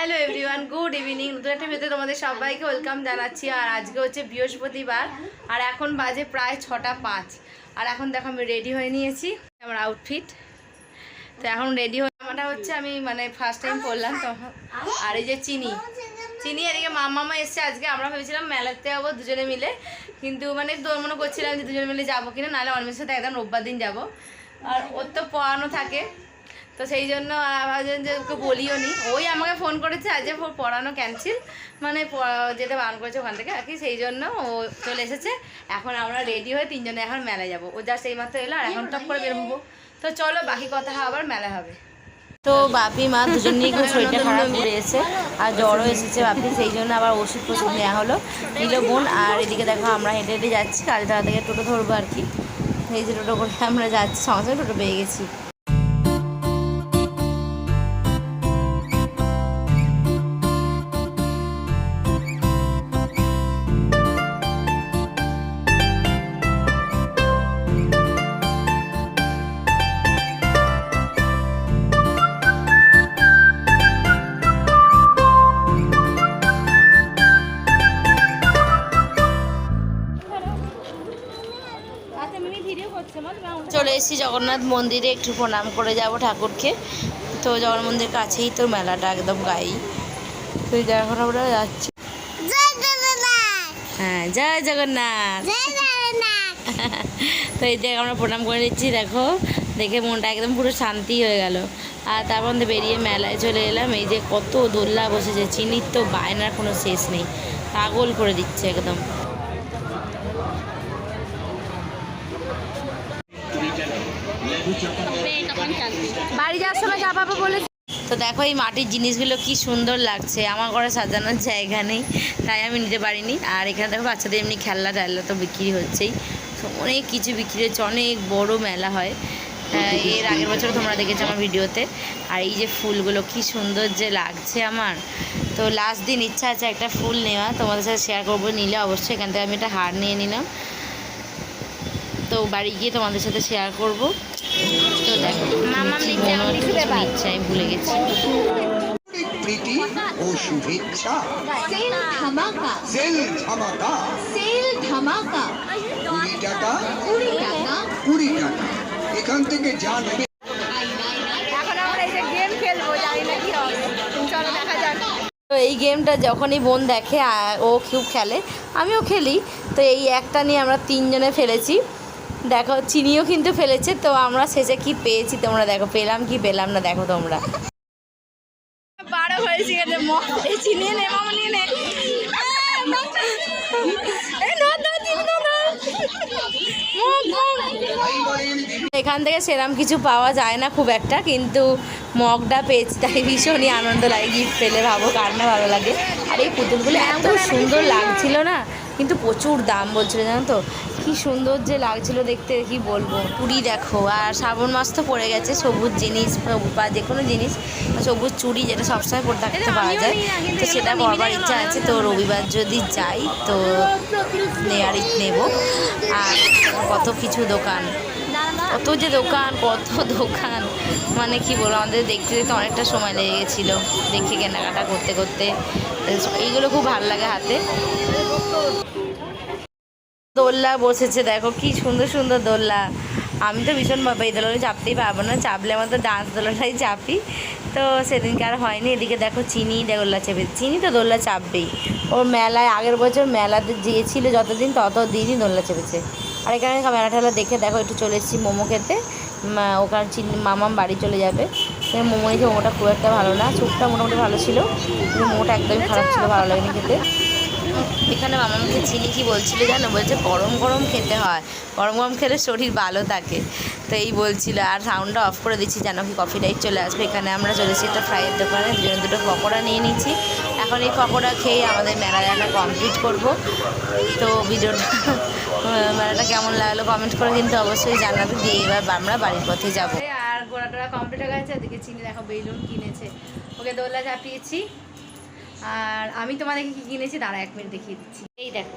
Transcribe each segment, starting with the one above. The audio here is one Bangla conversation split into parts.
Hello everyone, good evening. নতুন একটা ভিডিওতে তোমাদের সবাইকে ওয়েলকাম জানাচ্ছি। আর আজকে হচ্ছে বৃহস্পতিবার, আর এখন বাজে প্রায় 6টা 5। আর এখন দেখো আমি রেডি হয়ে নিয়েছি, আমার আউটফিট। তো এখন রেডি হয়ে আমারটা হচ্ছে আমি মানে ফার্স্ট টাইম পরলাম তখন। আর এই যে চিনি এদিকে মামা এসছে আজকে। আমরা ভেবেছিলাম মেলাতে যাবো দুজনে মিলে, কিন্তু মানে মনে করছিলাম যে দুজনে মিলে যাবো কিনা, নাহলে অনেকের সাথে একদম রোববার দিন যাবো। আর ওর তো পড়ানো থাকে, তো সেই জন্য ভাবছেন যে ওকে বলিও নি। ওই আমাকে ফোন করেছে আজ ওর পড়ানো ক্যান্সেল, মানে যেতে বারণ করেছে ওখান থেকে আর কি, সেই জন্য ও চলে এসেছে। এখন আমরা রেডি হয়ে তিনজনে এখন মেলায় যাবো। ও জাস্ট এই মাত্র এলো, আর এখন টপ করে বেরোবো। তো চলো বাকি কথা আবার মেলা হবে। তো বাপি মা দুজনেই খুব শরীরটা খারাপ করে এসেছে, আর জ্বরও এসেছে বাপি, সেই জন্য আবার ওষুধ ফষুধ নেওয়া হলো নিল বোন। আর এদিকে দেখো আমরা হেঁটে হেঁটে যাচ্ছি, কালীতলা থেকে টোটো ধরবো আর কি। এই যে টোটো করে আমরা যাচ্ছি, সঙ্গে সঙ্গে টোটো পেয়ে গেছি। চলে এসেছি জগন্নাথ মন্দিরে, একটু প্রণাম করে যাব ঠাকুরকে। তো জগন্নাথ মন্দির কাছেই তো মেলাটা, একদম গায়েই। তো এখন আমরা যাচ্ছি। হ্যাঁ, জয় জগন্নাথ। তো এই জায়গায় আমরা প্রণাম করে নিচ্ছি, দেখো দেখে মনটা একদম পুরো শান্তি হয়ে গেল। আর তারপর বেরিয়ে মেলায় চলে এলাম। এই যে কত দোলনা বসেছে, চিনির তো বায়নার কোনো শেষ নেই, পাগল করে দিচ্ছে একদম। বাড়ি যাওয়ার সময় যা পাবো বলে। তো দেখো এই মাটির জিনিসগুলো কি সুন্দর লাগছে। আমার ঘরে সাজানোর জায়গা নেই, তাই আমি নিতে পারিনি। আর এখানে দেখো বাচ্চাদের এমনি খেলনা টেলনা তো বিক্রি হচ্ছেই, অনেক কিছু বিক্রি হচ্ছে, অনেক বড় মেলা হয়। এর আগের বছর তোমরা দেখেছো আমার ভিডিওতে। আর এই যে ফুলগুলো কি সুন্দর যে লাগছে আমার। তো লাস্ট দিন ইচ্ছা আছে একটা ফুল নেওয়া, তোমাদের সাথে শেয়ার করবো, নিলে অবশ্যই। এখান থেকে আমি একটা হার নিয়ে নিলাম, তো বাড়ি গিয়ে তোমাদের সাথে শেয়ার করব। তো দেখো ইচ্ছা আমি ভুলে গেছি। প্রীতি ও শুভেচ্ছা। সেল ধামাকা, সেল ধামাকা, সেল ধামাকা, 20 টাকা, 20 টাকা, 20 টাকা। এখান থেকে যা নেবে। এখন আমরা এই যে গেম খেলবো, জানি না কি হবে, চলো দেখা যাক। তো এই গেমটা যখনই বোন দেখে ও খুব খেলে, আমিও খেলি। তো এই একটা নিয়ে আমরা তিনজনে ফেলেছি, দেখো চিনিও কিন্তু ফেলেছে। তো আমরা শেষে কি পেয়েছি তোমরা দেখো, পেলাম কি পেলাম না দেখো তোমরা। 12 হয়েছি, চিনি নে মামনি নে। এখান থেকে সেরকম কিছু পাওয়া যায় না খুব একটা, কিন্তু মগটা পেয়েছি, তাই ভীষণই আনন্দ লাগে। গিফট পেলে ভাবো কার না ভালো লাগে। আর এই পুতুলগুলো এত সুন্দর লাগছিল না, কিন্তু প্রচুর দাম বলছিল, জানো তো। কি সুন্দর যে লাগছিল দেখতে, কি বলবো। চুড়ি দেখো, আর শ্রাবণ মাস তো পড়ে গেছে, সবুজ জিনিস বা যে কোনো জিনিস, সবুজ চুড়ি যেটা সবসময় পরে থাকতে পাওয়া যায়, তো সেটা পরবার ইচ্ছা আছে। তো রবিবার যদি যাই তো নেব। আর কত কিছু দোকান, কত যে দোকান, কত দোকান, মানে কি বলবো, আমাদের দেখতে দেখতে অনেকটা সময় লেগে গেছিলো দেখে কেনাকাটা করতে করতে। এইগুলো খুব ভালো লাগে হাতে। দোলনা বসেছে, দেখো কি সুন্দর সুন্দর দোলনা। আমি তো ভীষণ এই দোলনা চাপতেই পারবো না, চাপলে আমার তো ডান্স দোলনাটাই চাপি। তো সেদিনকে আর হয়নি। এদিকে দেখো চিনি দোলনা চেপে, চিনি তো দোলনা চাপবেই। ওর মেলায় আগের বছর মেলাতে গিয়েছিল, যতদিন ততদিনই দোলনা চেপেছে। আর এখানে মেলা টেলা দেখে দেখো একটু চলে এসেছি মোমো খেতে। ওখানে চিনি মামাম বাড়ি চলে যাবে। মোমো নিয়েছে, মোমোটা খুব একটা ভালো না, স্যুপটা মোটামুটি ভালো ছিল, কিন্তু মোমোটা একদমই খারাপ ছিল, ভালো লাগেনি খেতে। এখানে মামাকে চিনি কি বলছিল জানো, বলছে গরম গরম খেতে হয়, গরম গরম খেলে শরীর ভালো থাকে। তো এই বলছিল। আর সাউন্ডটা অফ করে দিচ্ছি, জানো কি কফি টাইট চলে আসবে। এখানে আমরা চলেছি একটা ফ্রাইয়ের দোকানে, দুটো পকোড়া নিয়ে নিচ্ছি। এখন এই পকোড়া খেয়ে আমাদের মেলাটা কমপ্লিট করব। তো ভিডিওটা মেলাটা কেমন লাগলো কমেন্ট করে কিন্তু অবশ্যই জানাবে। দিয়ে এবার আমরা বাড়ির পথে যাব। আর গোড়াটা কমপ্লিট হয়ে গেছে। এদিকে চিনি দেখো বেলুন কিনেছে, ওকে দোলনা চাপিয়েছি। আর আমি তোমাদেরকে কি কিনেছি দাঁড়া 1 মিনিট দেখিয়ে দিচ্ছি। এই দেখো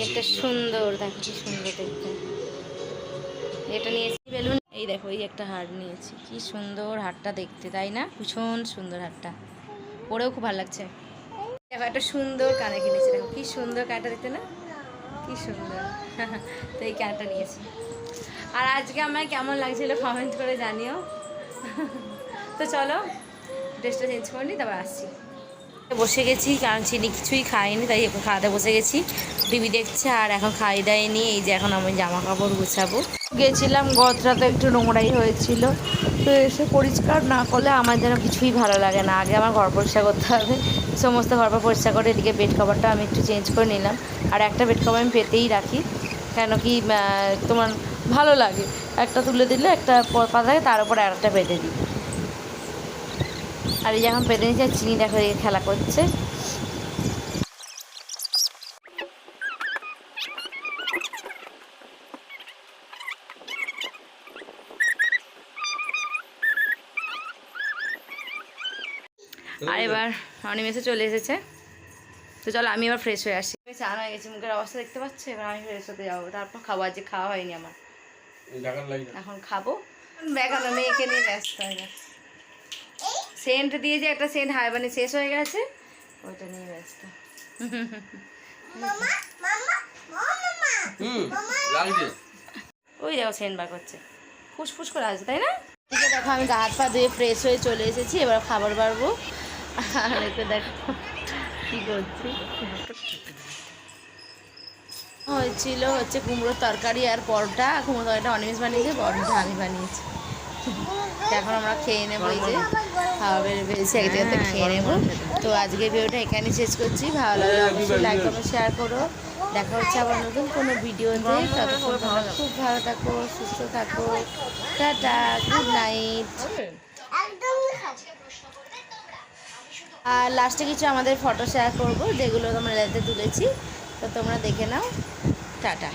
একটা সুন্দর, দেখো কি সুন্দর দেখতে, এটা নিয়েছি বেলুন। এই দেখো এই একটা হার নিয়েছি, কি সুন্দর হারটা দেখতে, তাই না? ভীষণ সুন্দর হারটা। পরেও খুব ভালো লাগছে। দেখো একটা সুন্দর কানে কিনেছি, দেখো কি সুন্দর কানটা দেখতে না, কি সুন্দর। তো এই কানটা নিয়েছি। আর আজকে আমার কেমন লাগছিল কমেন্ট করে জানিও। তো চলো ড্রেসটা চেঞ্জ করে নিই, তারপর আসছি। বসে গেছি, কারণ চিনি কিছুই খাইনি, তাই এখন খাওয়াতে বসে গেছি। টিভি দেখছে আর এখন খাই দাই নিয়ে এই যে এখন আমি জামা কাপড় গুছাবো। গেছিলাম, গতটা তো একটু নোংরাই হয়েছিল, তো এসে পরিষ্কার না করলে আমার যেন কিছুই ভালো লাগে না। আগে আমার ঘর পরিষ্কার করতে হবে, সমস্ত ঘর পরিষ্কার করে এদিকে বেড কভারটা আমি একটু চেঞ্জ করে নিলাম। আর একটা বেড কভার আমি পেতেই রাখি, কেন কি তোমার ভালো লাগে, একটা তুলে দিলে একটা পাতা থাকে, তার উপর আর একটা পেতে দিই। আর এই যে এখন পেতে নিচ্ছে, আর চিনি দেখো এই খেলা করছে। আর এবার অনিমেষে চলে এসেছে, তো চলো আমি এবার ফ্রেশ হয়ে আসি। আমি চান হয়ে গেছি, মুখের অবস্থা দেখতে পাচ্ছি। এবার আমি ফ্রেশ হতে যাবো, তারপর খাবো। আজকে খাওয়া হয়নি আমার, এখন খাবো। বেগানো মেয়েকে নিয়ে ব্যস্ত হয়ে গেছে। সেন্ট দিয়ে যে একটা সেন্ট হারবানি শেষ হয়ে গেছে, ওইটা নিয়ে ব্যস্ত। ওই দেখো সেন্ট বার করছে, ফুসফুস করে আসছে, তাই না? ঠিক আছে, দেখো আমি গা হাত পা ধুয়ে ফ্রেশ হয়ে চলে এসেছি, এবার খাবার বাড়বো। আর এতে দেখো কী করছি। হয়েছিল হচ্ছে কুমড়োর তরকারি আর পরোটা। কুমড়ো তরকারিটা অনিমেষ বানিয়েছে, পরোটা আমি বানিয়েছি। এখন আমরা খেয়ে নেবো, এই যে খাওয়া বেরিয়েছি, এক জায়গাতে খেয়ে নেবো। তো আজকের ভিডিওটা এখানেই শেষ করছি। ভালো লাগলে অবশ্যই লাইক কমেন্ট শেয়ার করো। দেখা হচ্ছে আবার নতুন কোনো ভিডিওতে। ততক্ষণ তোমরা খুব ভালো থাকো, সুস্থ থাকো। Tata, good night. আর লাস্টে কিছু আমাদের ফটো শেয়ার করবো, যেগুলো তোমরা রাতে তুলেছি, তো তোমরা দেখে নাও। টাটা।